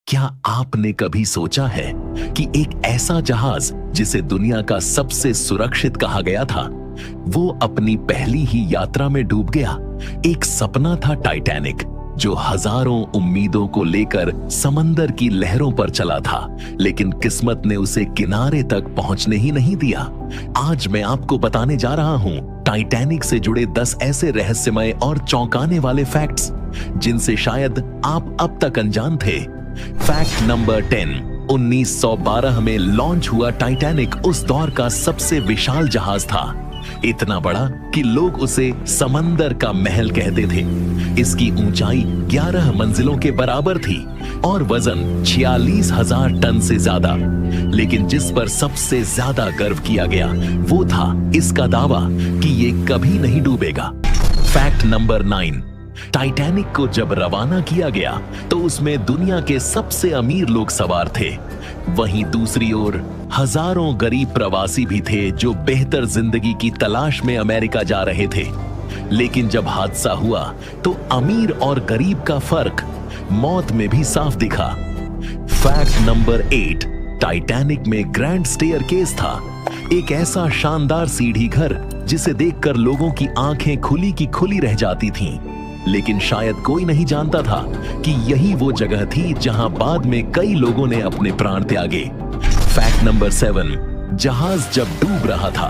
क्या आपने कभी सोचा है कि एक ऐसा जहाज जिसे दुनिया का सबसे सुरक्षित कहा गया था, वो अपनी पहली ही यात्रा में डूब गया। एक सपना था टाइटैनिक, जो हजारों उम्मीदों को लेकर समंदर की लहरों पर चला था, लेकिन किस्मत ने उसे किनारे तक पहुंचने ही नहीं दिया। आज मैं आपको बताने जा रहा हूं टाइटैनिक से जुड़े 10 ऐसे रहस्यमय और चौंकाने वाले फैक्ट्स जिनसे शायद आप अब तक अनजान थे। Fact number 10। 1912 में लॉन्च हुआ टाइटैनिक उस दौर का सबसे विशाल जहाज था, इतना बड़ा कि लोग उसे समंदर का महल कहते थे। इसकी ऊंचाई 11 मंजिलों के बराबर थी और वजन 46,000 टन से ज्यादा। लेकिन जिस पर सबसे ज्यादा गर्व किया गया वो था इसका दावा कि ये कभी नहीं डूबेगा। Fact number 9। टाइटैनिक को जब रवाना किया गया तो उसमें दुनिया के सबसे अमीर लोग सवार थे। वहीं दूसरी ओर हजारों गरीब प्रवासी भी थे जो बेहतर जिंदगी की तलाश में अमेरिका जा रहे थे। लेकिन जब हादसा हुआ तो अमीर और गरीब का फर्क मौत में भी साफ दिखा। Fact number 8। टाइटैनिक में ग्रैंड स्टेयरकेस था, एक ऐसा शानदार सीढ़ी घर जिसे देखकर लोगों की आंखें खुली की खुली रह जाती थीं। लेकिन शायद कोई नहीं जानता था कि यही वो जगह थी जहां बाद में कई लोगों ने अपने प्राण त्यागे। Fact number 7। जहाज जब डूब रहा था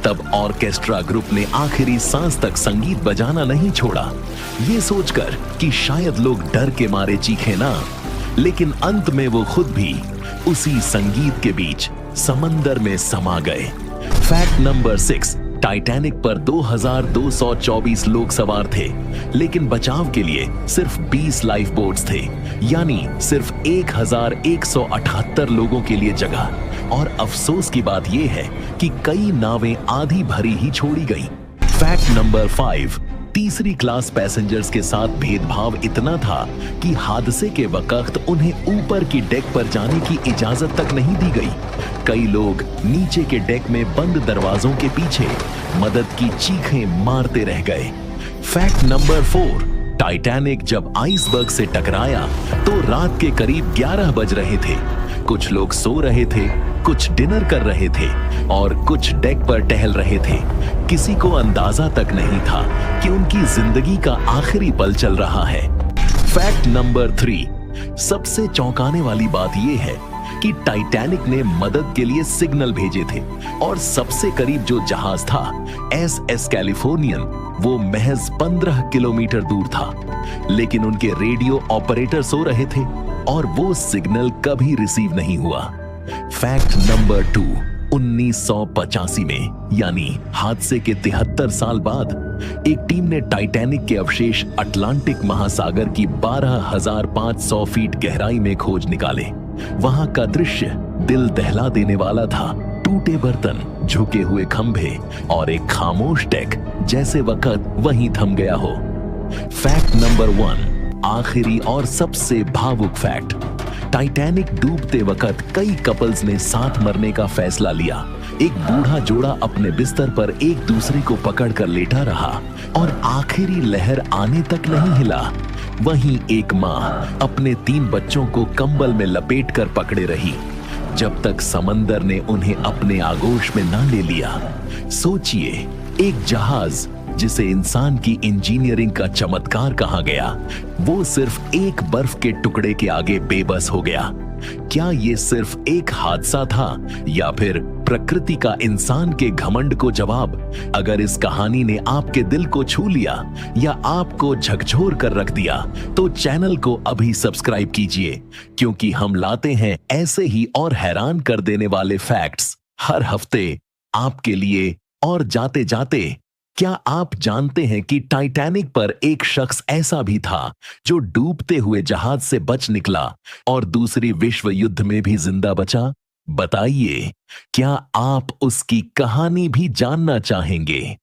तब ऑर्केस्ट्रा ग्रुप ने आखिरी सांस तक संगीत बजाना नहीं छोड़ा, ये सोचकर कि शायद लोग डर के मारे चीखे ना। लेकिन अंत में वो खुद भी उसी संगीत के बीच समंदर में समा गए। Fact number 6। टाइटैनिक पर 2224 लोग सवार थे, लेकिन बचाव के लिए सिर्फ 20 लाइफ बोट्स थे, यानी सिर्फ 1178 लोगों के लिए जगह। और अफसोस की बात यह है कि कई नावें आधी भरी ही छोड़ी गई। Fact number 5। तीसरी क्लास पैसेंजर्स के साथ भेदभाव इतना था कि हादसे के वक्त उन्हें ऊपर की डेक पर जाने की इजाजत तक नहीं दी गई। कई लोग नीचे के डेक में बंद दरवाजों के पीछे मदद की चीखें मारते रह गए। Fact number 4। टाइटैनिक जब आइसबर्ग से टकराया तो रात के करीब 11 बज रहे थे। कुछ लोग सो रहे थे, कुछ डिनर कर रहे थे और कुछ डेक पर टहल रहे थे। किसी को अंदाजा तक नहीं था कि उनकी जिंदगी का आखिरी पल चल रहा है। Fact number 3। सबसे चौंकाने वाली बात यह है कि टाइटैनिक ने मदद के लिए सिग्नल भेजे थे और सबसे करीब जो जहाज था SS कैलिफोर्नियन, वो महज 15 किलोमीटर दूर था। लेकिन उनके रेडियो ऑपरेटर सो रहे थे और वो सिग्नल कभी रिसीव नहीं हुआ। Fact number 2। 1985 में, यानी हादसे के 73 साल बाद, एक टीम ने टाइटैनिक के अवशेष अटलांटिक महासागर की 12,500 फीट गहराई में खोज निकाले। वहां का दृश्य दिल दहला देने वाला था। टूटे बर्तन, झुके हुए खंभे और एक खामोश डेक, जैसे वक्त वहीं थम गया हो। Fact number 1। आखिरी और सबसे भावुक फैक्ट। टाइटैनिक डूबते वक्त कई कपल्स ने साथ मरने का फैसला लिया। एक बूढ़ा जोड़ा अपने बिस्तर पर एक दूसरे को पकड़कर लेटा रहा और आखिरी लहर आने तक नहीं हिला। वहीं एक मां अपने 3 बच्चों को कंबल में लपेटकर पकड़े रही जब तक समंदर ने उन्हें अपने आगोश में ना ले लिया। सोचिए, एक जहाज जिसे इंसान की इंजीनियरिंग का चमत्कार कहा गया, वो सिर्फ एक बर्फ के टुकड़े के आगे बेबस हो गया। क्या ये सिर्फ एक हादसा था या फिर प्रकृति का इंसान के घमंड को जवाब? अगर इस कहानी ने आपके दिल को छू लिया या आपको झकझोर कर रख दिया तो चैनल को अभी सब्सक्राइब कीजिए, क्योंकि हम लाते हैं ऐसे ही और हैरान कर देने वाले फैक्ट्स हर हफ्ते आपके लिए। और जाते जाते, क्या आप जानते हैं कि टाइटैनिक पर एक शख्स ऐसा भी था जो डूबते हुए जहाज से बच निकला और दूसरी विश्व युद्ध में भी जिंदा बचा? बताइए, क्या आप उसकी कहानी भी जानना चाहेंगे?